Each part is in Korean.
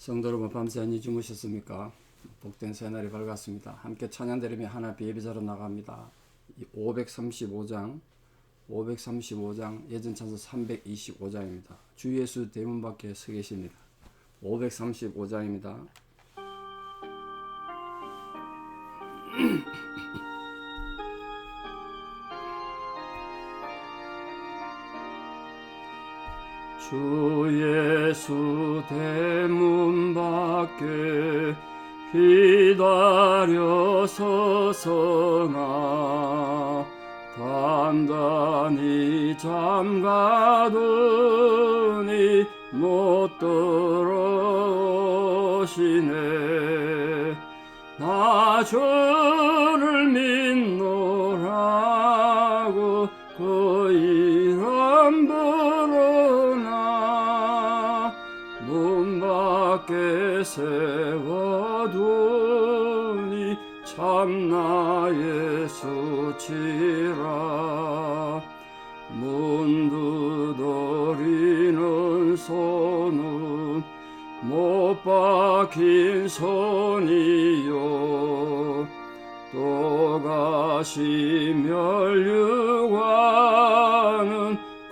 성도 여러분, 밤새 안녕히 주무셨습니까? 복된 새날이 밝았습니다. 함께 찬양 드리며 하나 예배자로 나갑니다. 535장 예전 찬송 325장입니다. 주 예수 대문 밖에 서 계십니다. 535장입니다. 주 예수 대문 밖에 기다려 서서나 단단히 잠가두니 못 들어오시네. 나 주를 믿노라고 그 이름 부르나 문 밖에 세워두니 참나 예수치라. 문 두드리는 손은 못 박힌 손이요 또 가시 멸류관은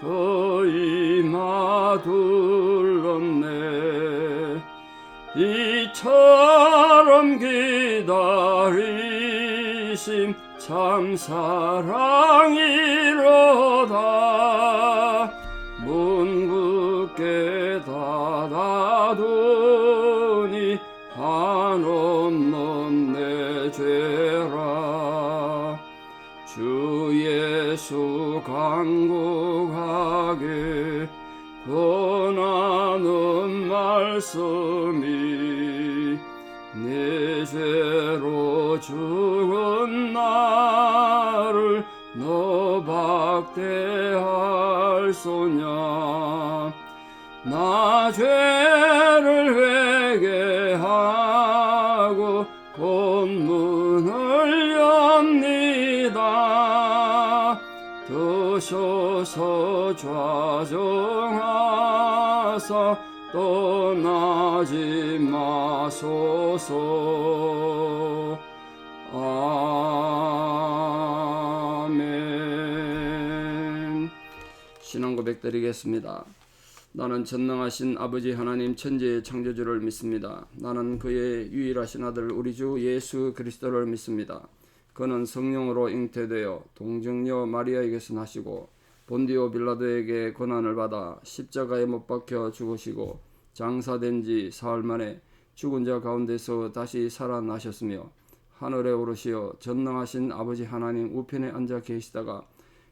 그 이마 둘렀네. 이처럼 기다리심 참 사랑이로다. 문 굳게 닫아두니 한없는 내 죄라. 주 예수 간구하게 권하는 말씀이 내 죄로 죽은 나를 너 박대할 소냐. 나 죄를 회개하고 곧 문을 엽니다. 드셔서 좌정하사 떠나지 마소서. 아멘. 신앙 고백 드리겠습니다. 나는 전능하신 아버지 하나님 천지의 창조주를 믿습니다. 나는 그의 유일하신 아들 우리 주 예수 그리스도를 믿습니다. 그는 성령으로 잉태되어 동정녀 마리아에게서 나시고 본디오 빌라도에게 고난을 받아 십자가에 못 박혀 죽으시고 장사된 지 사흘 만에 죽은 자 가운데서 다시 살아나셨으며 하늘에 오르시어 전능하신 아버지 하나님 우편에 앉아 계시다가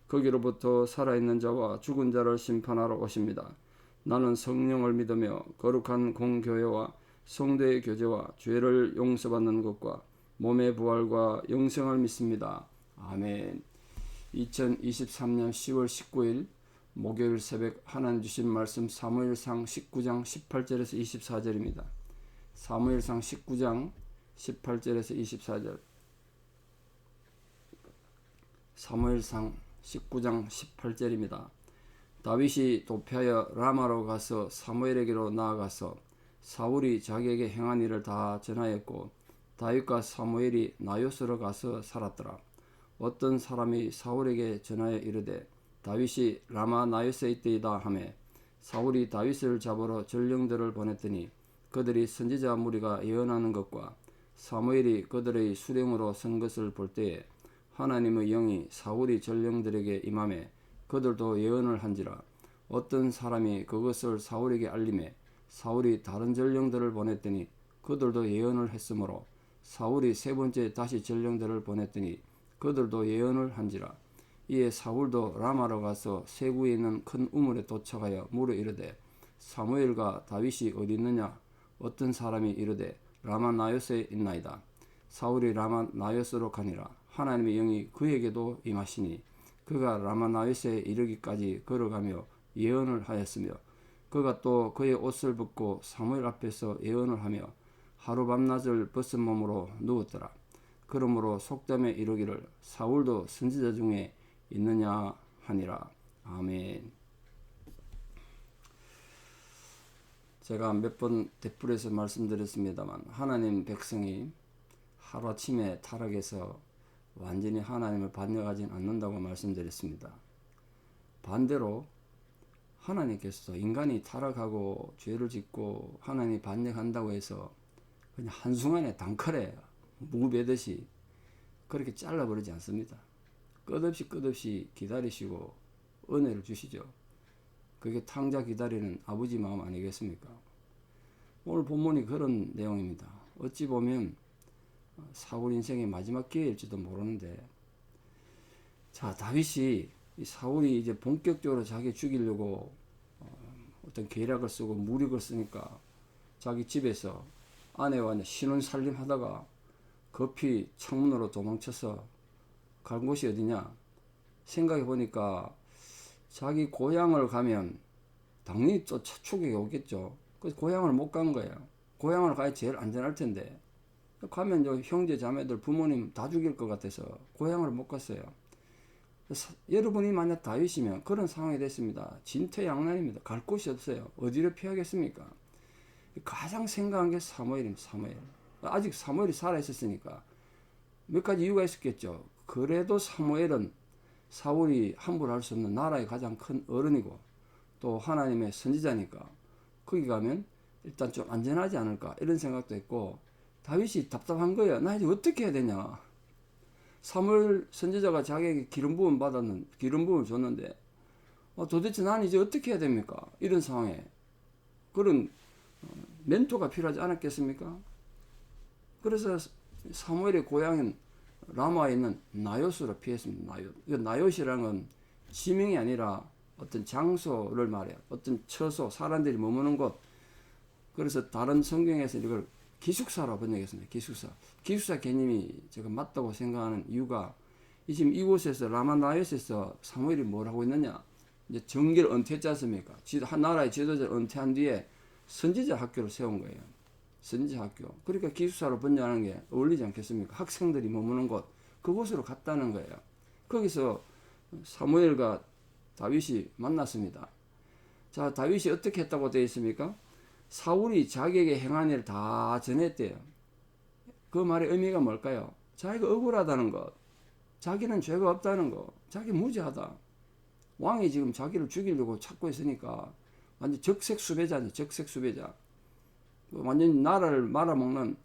거기로부터 살아있는 자와 죽은 자를 심판하러 오십니다. 나는 성령을 믿으며 거룩한 공교회와 성도의 교제와 죄를 용서받는 것과 몸의 부활과 영생을 믿습니다. 아멘. 2023년 10월 19일 목요일 새벽 하나님 주신 말씀 사무엘상 19장 18절에서 24절입니다. 사무엘상 19장 18절에서 24절. 사무엘상 19장 18절입니다. 다윗이 도피하여 라마로 가서 사무엘에게로 나아가서 사울이 자기에게 행한 일을 다 전하였고 다윗과 사무엘이 나요스로 가서 살았더라. 어떤 사람이 사울에게 전하여 이르되 다윗이 라마 나요스에 있더이다 하매 사울이 다윗을 잡으러 전령들을 보냈더니 그들이 선지자 무리가 예언하는 것과 사무엘이 그들의 수령으로 선 것을 볼 때에 하나님의 영이 사울이 전령들에게 임하매 그들도 예언을 한지라. 어떤 사람이 그것을 사울에게 알림해 사울이 다른 전령들을 보냈더니 그들도 예언을 했으므로 사울이 세 번째 다시 전령들을 보냈더니 그들도 예언을 한지라. 이에 사울도 라마로 가서 세구에 있는 큰 우물에 도착하여 물어 이르되 사무엘과 다윗이 어디 있느냐. 어떤 사람이 이르되 라마 나요스에 있나이다. 사울이 라마 나요스로 가니라. 하나님의 영이 그에게도 임하시니 그가 라마 나요스에 이르기까지 걸어가며 예언을 하였으며 그가 또 그의 옷을 벗고 사무엘 앞에서 예언을 하며 하루 밤낮을 벗은 몸으로 누웠더라. 그러므로 속담에 이르기를 사울도 선지자 중에 있느냐 하니라. 아멘. 제가 몇 번 댓글에서 말씀드렸습니다만 하나님 백성이 하루아침에 타락해서 완전히 하나님을 반역하지는 않는다고 말씀드렸습니다. 반대로 하나님께서도 인간이 타락하고 죄를 짓고 하나님이 반역한다고 해서 그냥 한순간에 단칼에 무배듯이 그렇게 잘라버리지 않습니다. 끝없이 기다리시고 은혜를 주시죠. 그게 탕자 기다리는 아버지 마음 아니겠습니까? 오늘 본문이 그런 내용입니다. 어찌 보면 사울 인생의 마지막 기회일지도 모르는데, 자, 다윗이 사울이 이제 본격적으로 자기 죽이려고 어떤 계략을 쓰고 무력을 쓰니까 자기 집에서 아내와 신혼 살림하다가 급히 창문으로 도망쳐서 간 곳이 어디냐? 생각해 보니까 자기 고향을 가면 당연히 또 추격이 오겠죠. 그래서 고향을 못 간 거예요. 고향을 가야 제일 안전할 텐데 가면 형제 자매들 부모님 다 죽일 것 같아서 고향을 못 갔어요. 여러분이 만약 다윗이면 그런 상황이 됐습니다. 진퇴양난입니다. 갈 곳이 없어요. 어디를 피하겠습니까? 가장 생각한 게 사무엘입니다. 사무엘. 아직 사무엘이 살아있었으니까 몇 가지 이유가 있었겠죠. 그래도 사무엘은 사울이 함부로 할 수 없는 나라의 가장 큰 어른이고 또 하나님의 선지자니까 거기 가면 일단 좀 안전하지 않을까 이런 생각도 했고, 다윗이 답답한 거예요. 나 이제 어떻게 해야 되냐. 사무엘 선지자가 자기에게 기름 부음을 줬는데 도대체 나는 이제 어떻게 해야 됩니까? 이런 상황에 그런 멘토가 필요하지 않았겠습니까? 그래서 사무엘의 고향인 라마에 있는 나요스로 피했습니다. 나요시라는 건 지명이 아니라 어떤 장소를 말해요. 어떤 처소, 사람들이 머무는 곳. 그래서 다른 성경에서 이걸 기숙사로 번역했습니다. 기숙사 개념이 제가 맞다고 생각하는 이유가 지금 이곳에서 라마나요스에서 사무엘이 뭘 하고 있느냐? 이제 정계를 은퇴했지 않습니까? 나라의 지도자를 은퇴한 뒤에 선지자 학교를 세운 거예요. 선지자 학교. 그러니까 기숙사로 번역하는 게 어울리지 않겠습니까? 학생들이 머무는 곳, 그곳으로 갔다는 거예요. 거기서 사무엘과 다윗이 만났습니다. 자, 다윗이 어떻게 했다고 되어 있습니까? 사울이 자기에게 행한 일을 다 전했대요. 그 말의 의미가 뭘까요? 자기가 억울하다는 것, 자기는 죄가 없다는 것, 자기 무죄하다. 왕이 지금 자기를 죽이려고 찾고 있으니까 완전 적색수배자니, 적색수배자. 완전 나라를 말아먹는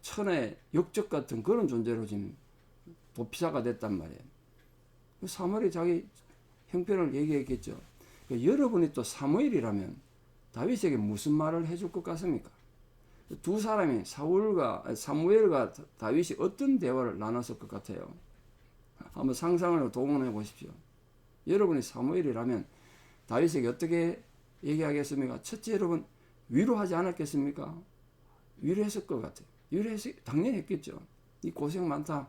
천의 역적 같은 그런 존재로 지금 도피자가 됐단 말이에요. 사무엘이 자기 형편을 얘기했겠죠. 여러분이 또 사무엘이라면 다윗에게 무슨 말을 해줄 것 같습니까? 두 사람이 사무엘과 다윗이 어떤 대화를 나눴을 것 같아요? 한번 상상을 동원해 보십시오. 여러분이 사무엘이라면 다윗에게 어떻게 얘기하겠습니까? 첫째, 여러분 위로하지 않았겠습니까? 위로했을 것 같아요. 당연히 했겠죠. 이 고생 많다.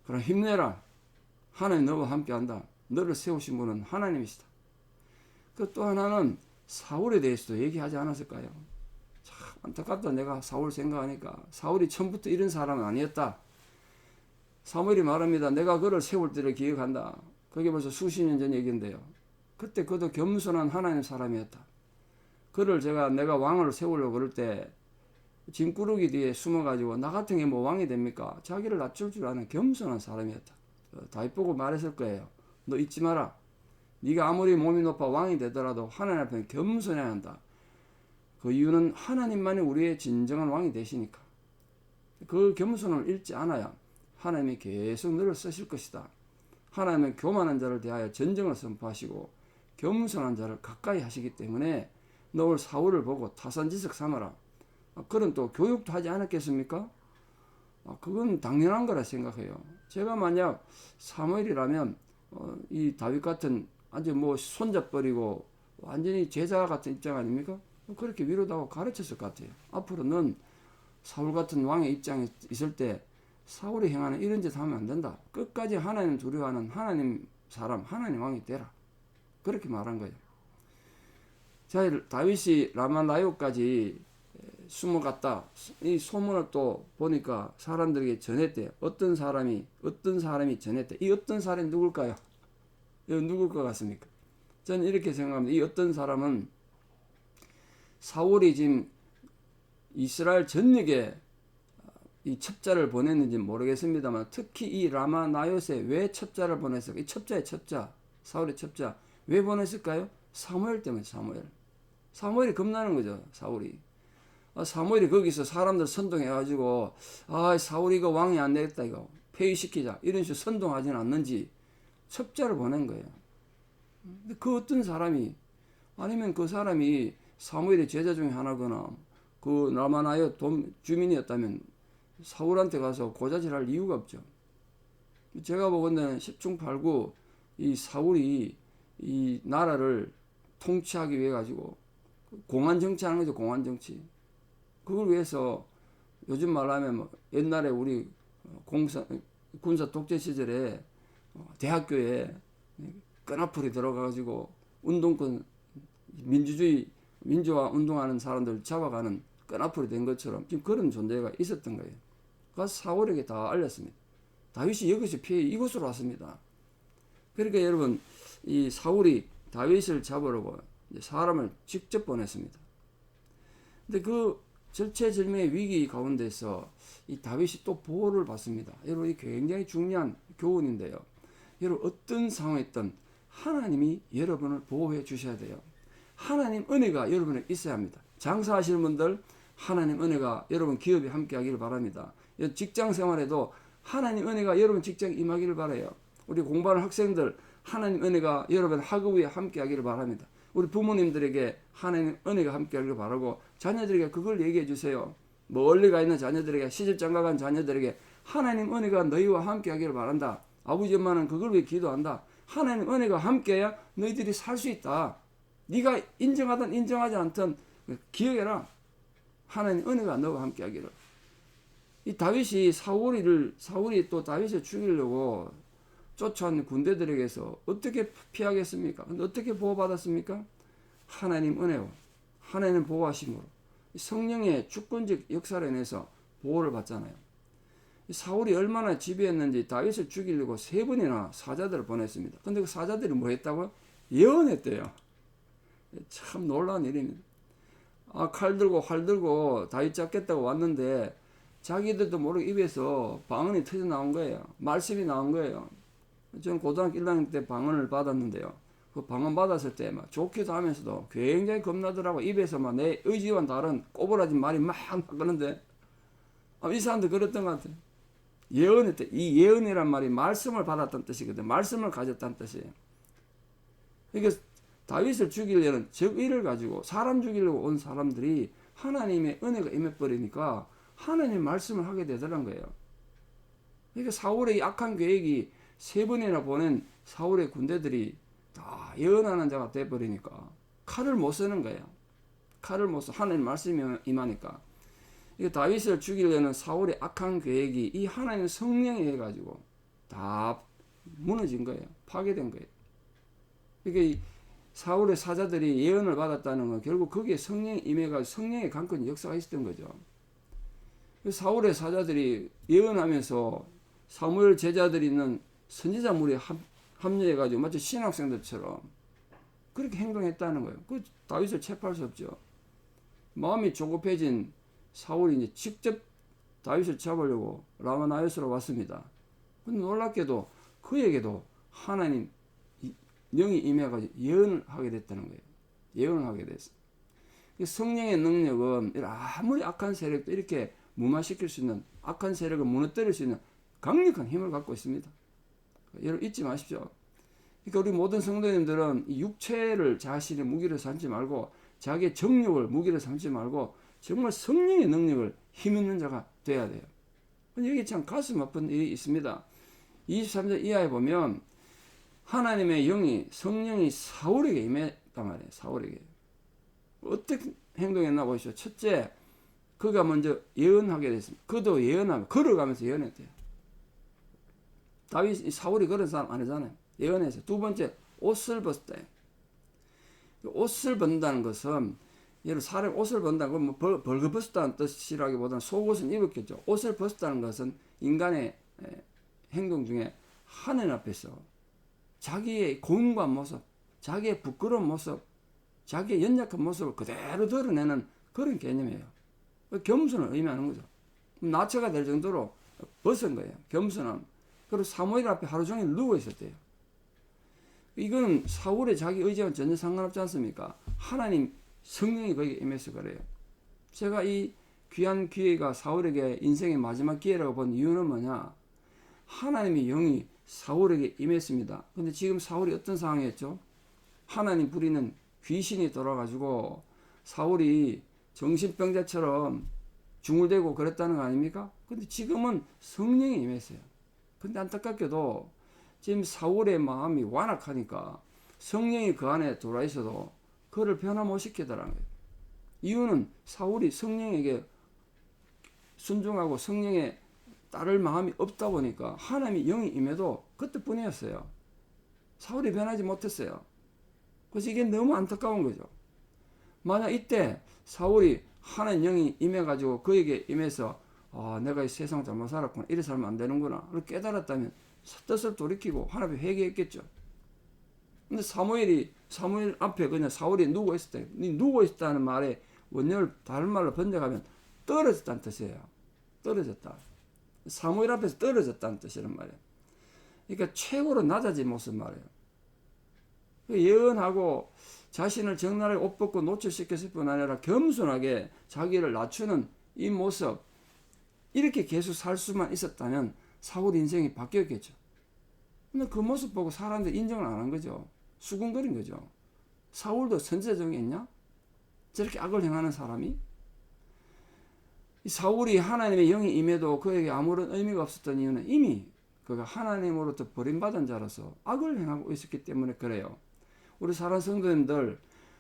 그럼 힘내라. 하나님 너와 함께한다. 너를 세우신 분은 하나님이시다. 그 또 하나는 사울에 대해서도 얘기하지 않았을까요? 참 안타깝다. 내가 사울 생각하니까 사울이 처음부터 이런 사람은 아니었다. 사무엘이 말합니다. 내가 그를 세울 때를 기억한다. 그게 벌써 수십 년 전 얘기인데요. 그때 그도 겸손한 하나님 사람이었다. 그를 내가 왕을 세우려고 그럴 때 짐꾸러기 뒤에 숨어가지고 나 같은 게 뭐 왕이 됩니까? 자기를 낮출 줄 아는 겸손한 사람이었다. 다윗 보고 말했을 거예요. 너 잊지 마라. 네가 아무리 몸이 높아 왕이 되더라도 하나님 앞에 겸손해야 한다. 그 이유는 하나님만이 우리의 진정한 왕이 되시니까. 그 겸손을 잃지 않아야 하나님이 계속 너를 쓰실 것이다. 하나님은 교만한 자를 대하여 전쟁을 선포하시고 겸손한 자를 가까이 하시기 때문에 너를 사울을 보고 타산지석 삼아라. 그런 또 교육도 하지 않았겠습니까? 그건 당연한 거라 생각해요. 제가 만약 사무엘이라면 이 다윗 같은 아주 손잡버리고 완전히 제자 같은 입장 아닙니까? 그렇게 위로도 하고 가르쳤을 것 같아요. 앞으로 넌 사울 같은 왕의 입장에 있을 때 사울이 행하는 이런 짓 하면 안 된다. 끝까지 하나님 두려워하는 하나님 사람, 하나님 왕이 되라. 그렇게 말한 거예요. 자, 다윗이 라마나요까지 숨어갔다. 이 소문을 또 보니까 사람들에게 전했대요. 어떤 사람이 전했대. 이 어떤 사람이 누굴까요? 누굴 것 같습니까? 저는 이렇게 생각합니다. 이 어떤 사람은 사울이 지금 이스라엘 전역에 이 첩자를 보냈는지 모르겠습니다만 특히 이 라마 나요스에 왜 첩자를 보냈을까? 이 첩자의 첩자, 사울의 첩자 왜 보냈을까요? 사무엘 때문에. 사무엘이 겁나는 거죠. 사울이. 사무엘이 거기서 사람들 선동해가지고 사울이 이거 왕이 안 되겠다 이거 폐위시키자 이런 식으로 선동하지는 않는지 첩자를 보낸 거예요. 근데 그 어떤 사람이 아니면 그 사람이 사무엘의 제자 중에 하나거나 그 라마나요 주민이었다면 사울한테 가서 고자질할 이유가 없죠. 제가 보건대는 10중 8구 이 사울이 이 나라를 통치하기 위해 가지고 공안 정치하는 거죠. 공안 정치. 그걸 위해서 요즘 말하면 뭐 옛날에 우리 군사 독재 시절에 대학교에 끈앞풀이 들어가가지고 운동권 민주화 운동하는 사람들 잡아가는 끈앞풀이 된 것처럼 지금 그런 존재가 있었던 거예요. 그래서 사울에게 다 알렸습니다. 다윗이 여기서 피해 이곳으로 왔습니다. 그러니까 여러분 이 사울이 다윗을 잡으려고 사람을 직접 보냈습니다. 근데 그 절체절명의 위기 가운데서 이 다윗이 또 보호를 받습니다. 여러분 이 굉장히 중요한 교훈인데요. 여러분 어떤 상황이든 하나님이 여러분을 보호해 주셔야 돼요. 하나님 은혜가 여러분에 있어야 합니다. 장사하시는 분들 하나님 은혜가 여러분 기업에 함께 하기를 바랍니다. 직장 생활에도 하나님 은혜가 여러분 직장에 임하기를 바라요. 우리 공부하는 학생들 하나님 은혜가 여러분 학업에 함께 하기를 바랍니다. 우리 부모님들에게 하나님 은혜가 함께 하기를 바라고 자녀들에게 그걸 얘기해 주세요. 멀리 가 있는 자녀들에게 시집장가 간 자녀들에게 하나님 은혜가 너희와 함께 하기를 바란다. 아버지 엄마는 그걸 위해 기도한다. 하나님 은혜가 함께해야 너희들이 살 수 있다. 네가 인정하든 인정하지 않든 기억해라. 하나님 은혜가 너와 함께 하기를. 이 다윗이 사울이 또 다윗을 죽이려고 쫓아온 군대들에게서 어떻게 피하겠습니까? 근데 어떻게 보호받았습니까? 하나님 은혜와 하나님 보호하심으로 성령의 주권적 역사를 인해서 보호를 받잖아요. 사울이 얼마나 지배했는지 다윗을 죽이려고 3번이나 사자들을 보냈습니다. 근데 그 사자들이 뭐 했다고요? 예언했대요. 참 놀라운 일입니다. 칼 들고 활 들고 다윗 잡겠다고 왔는데 자기들도 모르게 입에서 방언이 터져 나온 거예요. 말씀이 나온 거예요. 저는 고등학교 1학년 때 방언을 받았는데요. 그 방언 받았을 때 막 좋기도 하면서도 굉장히 겁나더라고. 입에서 막 내 의지와는 다른 꼬부라진 말이 막 나오는데 이 사람도 그랬던 것 같아요. 예언했대. 이 예언이란 말이 말씀을 받았다는 뜻이거든. 말씀을 가졌다는 뜻이에요. 그러니까 다윗을 죽이려는 적의를 가지고 사람 죽이려고 온 사람들이 하나님의 은혜가 임해버리니까 하나님 말씀을 하게 되더란 거예요. 그러니까 사울의 악한 계획이 3번이나 보낸 사울의 군대들이 다 예언하는 자가 돼버리니까 칼을 못 쓰는 거예요. 칼을 못 써. 하나님 말씀이 임하니까. 다윗을 죽이려는 사울의 악한 계획이 이 하나님 성령에 의해 가지고 다 무너진 거예요. 파괴된 거예요. 그러니까 이 사울의 사자들이 예언을 받았다는 건 결국 거기에 성령이 임해가지고 성령의 강권 역사가 있었던 거죠. 사울의 사자들이 예언하면서 사무엘 제자들이 있는 선지자 무리에 합류해가지고 마치 신학생들처럼 그렇게 행동했다는 거예요. 그 다윗을 체포할 수 없죠. 마음이 조급해진 사울이 이제 직접 다윗을 잡으려고 라마나요스로 왔습니다. 근데 놀랍게도 그에게도 하나님 영이 임해가지고 예언을 하게 됐다는 거예요. 예언을 하게 됐어요. 성령의 능력은 아무리 악한 세력도 이렇게 무마시킬 수 있는, 악한 세력을 무너뜨릴 수 있는 강력한 힘을 갖고 있습니다. 여러분 잊지 마십시오. 그러니까 우리 모든 성도님들은 이 육체를 자신의 무기로 삼지 말고 자기의 정욕을 무기로 삼지 말고 정말 성령의 능력을 힘있는 자가 돼야 돼요. 여기 참 가슴 아픈 일이 있습니다. 23절 이하에 보면 하나님의 영이 성령이 사울에게 임했단 말이에요. 사울에게. 어떻게 행동했나 보시죠. 첫째, 그가 먼저 예언하게 됐습니다. 그도 예언하며 걸어가면서 예언했대요. 사울이 그런 사람 아니잖아요. 예언했어요. 두 번째, 옷을 벗었다. 옷을 벗는다는 것은 예를 사람 옷을 벗는다는 건 뭐 벌거벗었다는 뜻이라기보다는 속옷은 입었겠죠. 옷을 벗었다는 것은 인간의 행동 중에 하나님 앞에서 자기의 고운관 모습, 자기의 부끄러운 모습, 자기의 연약한 모습을 그대로 드러내는 그런 개념이에요. 겸손을 의미하는 거죠. 나체가 될 정도로 벗은 거예요. 겸손함. 그리고 사무엘 앞에 하루 종일 누워 있었대요. 이거는 사울의 자기 의지와 전혀 상관없지 않습니까? 하나님 성령이 거기에 임해서 그래요. 제가 이 귀한 기회가 사울에게 인생의 마지막 기회라고 본 이유는 뭐냐? 하나님의 영이 사울에게 임했습니다. 근데 지금 사울이 어떤 상황이었죠? 하나님 부리는 귀신이 돌아가지고 사울이 정신병자처럼 중울대고 그랬다는 거 아닙니까? 근데 지금은 성령이 임했어요. 근데 안타깝게도 지금 사울의 마음이 완악하니까 성령이 그 안에 들어와 있어도 그를 변화 못 시키더라는 거예요. 이유는 사울이 성령에게 순종하고 성령에 따를 마음이 없다 보니까 하나님의 영이 임해도 그때뿐이었어요. 사울이 변하지 못했어요. 그래서 이게 너무 안타까운 거죠. 만약 이때 사울이 하나님 영이 임해가지고 그에게 임해서 내가 이 세상 잘못 살았구나, 이래 살면 안 되는구나 를 깨달았다면 뜻을 돌이키고 하나님 회개했겠죠. 근데 사무엘 앞에 그냥 사울이 누워 있었다. 누워 있었다는 말에 원형을 다른 말로 번역하면 떨어졌다는 뜻이에요. 떨어졌다. 사무엘 앞에서 떨어졌다는 뜻이란 말이에요. 그러니까 최고로 낮아진 모습 말이에요. 예언하고 자신을 적나라하게 옷 벗고 노출시켰을 뿐 아니라 겸손하게 자기를 낮추는 이 모습, 이렇게 계속 살 수만 있었다면 사울 인생이 바뀌었겠죠. 근데 그 모습 보고 사람들이 인정을 안 한 거죠. 수군거린 거죠. 사울도 선지자정이었냐? 저렇게 악을 행하는 사람이? 사울이 하나님의 영이 임해도 그에게 아무런 의미가 없었던 이유는 이미 그가 하나님으로부터 버림받은 자로서 악을 행하고 있었기 때문에 그래요. 우리 사랑하는 성도님들,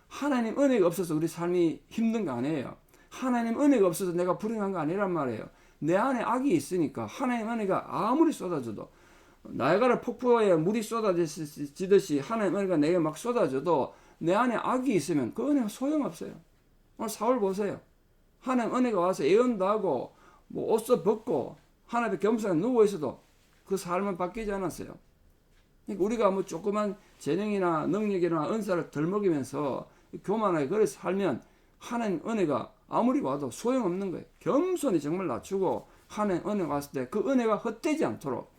하나님 은혜가 없어서 우리 삶이 힘든 거 아니에요. 하나님 은혜가 없어서 내가 불행한 거 아니란 말이에요. 내 안에 악이 있으니까 하나님 은혜가 아무리 쏟아져도, 나야가라 폭포에 물이 쏟아지듯이 하나님 은혜가 내게 막 쏟아져도 내 안에 악이 있으면 그 은혜가 소용없어요. 오늘 사울 보세요. 하나님 은혜가 와서 예언도 하고 뭐 옷도 벗고 하나님의 겸손에 누워 있어도 그 삶은 바뀌지 않았어요. 그러니까 우리가 뭐 조그만 재능이나 능력이나 은사를 덜 먹이면서 교만하게 그래 살면 하나님 은혜가 아무리 와도 소용없는 거예요. 겸손히 정말 낮추고 하나님 은혜가 왔을 때 그 은혜가 헛되지 않도록,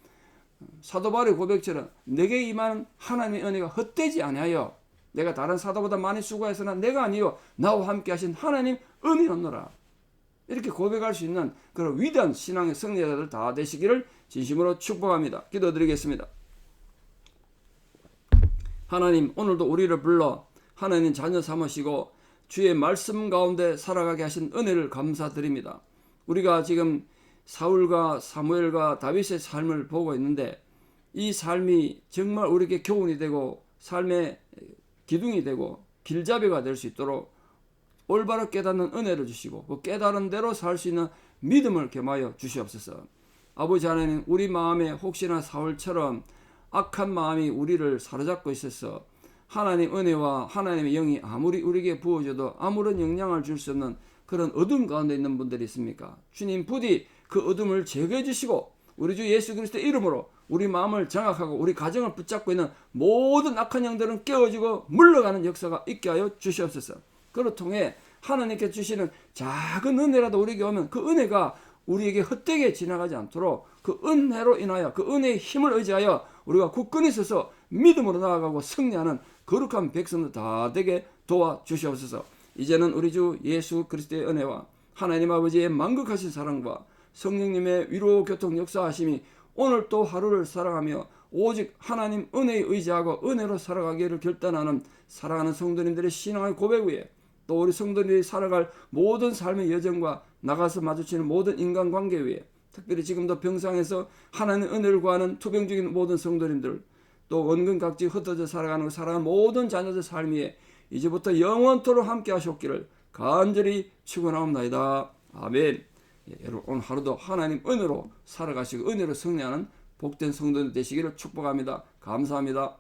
사도 바울의 고백처럼 내게 임하는 하나님의 은혜가 헛되지 아니하여 내가 다른 사도보다 많이 수고해서나 내가 아니요 나와 함께 하신 하나님 은혜였노라, 이렇게 고백할 수 있는 그런 위대한 신앙의 승리자들 다 되시기를 진심으로 축복합니다. 기도드리겠습니다. 하나님, 오늘도 우리를 불러 하나님 자녀 삼으시고 주의 말씀 가운데 살아가게 하신 은혜를 감사드립니다. 우리가 지금 사울과 사무엘과 다윗의 삶을 보고 있는데 이 삶이 정말 우리에게 교훈이 되고 삶의 기둥이 되고 길잡이가 될 수 있도록 올바로 깨닫는 은혜를 주시고 그 깨달은 대로 살 수 있는 믿음을 겸하여 주시옵소서. 아버지 하나님, 우리 마음에 혹시나 사울처럼 악한 마음이 우리를 사로잡고 있어서 하나님 은혜와 하나님의 영이 아무리 우리에게 부어져도 아무런 영향을 줄 수 없는 그런 어둠 가운데 있는 분들이 있습니까? 주님 부디 그 어둠을 제거해 주시고 우리 주 예수 그리스도의 이름으로 우리 마음을 장악하고 우리 가정을 붙잡고 있는 모든 악한 영들은 깨어지고 물러가는 역사가 있게 하여 주시옵소서. 그를 통해 하나님께 주시는 작은 은혜라도 우리에게 오면 그 은혜가 우리에게 헛되게 지나가지 않도록 그 은혜로 인하여 그 은혜의 힘을 의지하여 우리가 굳건히 서서 믿음으로 나아가고 승리하는 거룩한 백성들 다 되게 도와주시옵소서. 이제는 우리 주 예수 그리스도의 은혜와 하나님 아버지의 만극하신 사랑과 성령님의 위로 교통 역사하심이 오늘 또 하루를 살아가며 오직 하나님 은혜에 의지하고 은혜로 살아가기를 결단하는 사랑하는 성도님들의 신앙의 고백 위에 또 우리 성도들이 살아갈 모든 삶의 여정과 나가서 마주치는 모든 인간관계 위에 특별히 지금도 병상에서 하나님의 은혜를 구하는 투병 중인 모든 성도님들 또 원근 각지 흩어져 살아가는 모든 자녀들 삶 위에 이제부터 영원토록 함께 하시옵기를 간절히 축원하옵나이다. 아멘. 여러분 오늘 하루도 하나님 은혜로 살아가시고 은혜로 승리하는 복된 성도들 되시기를 축복합니다. 감사합니다.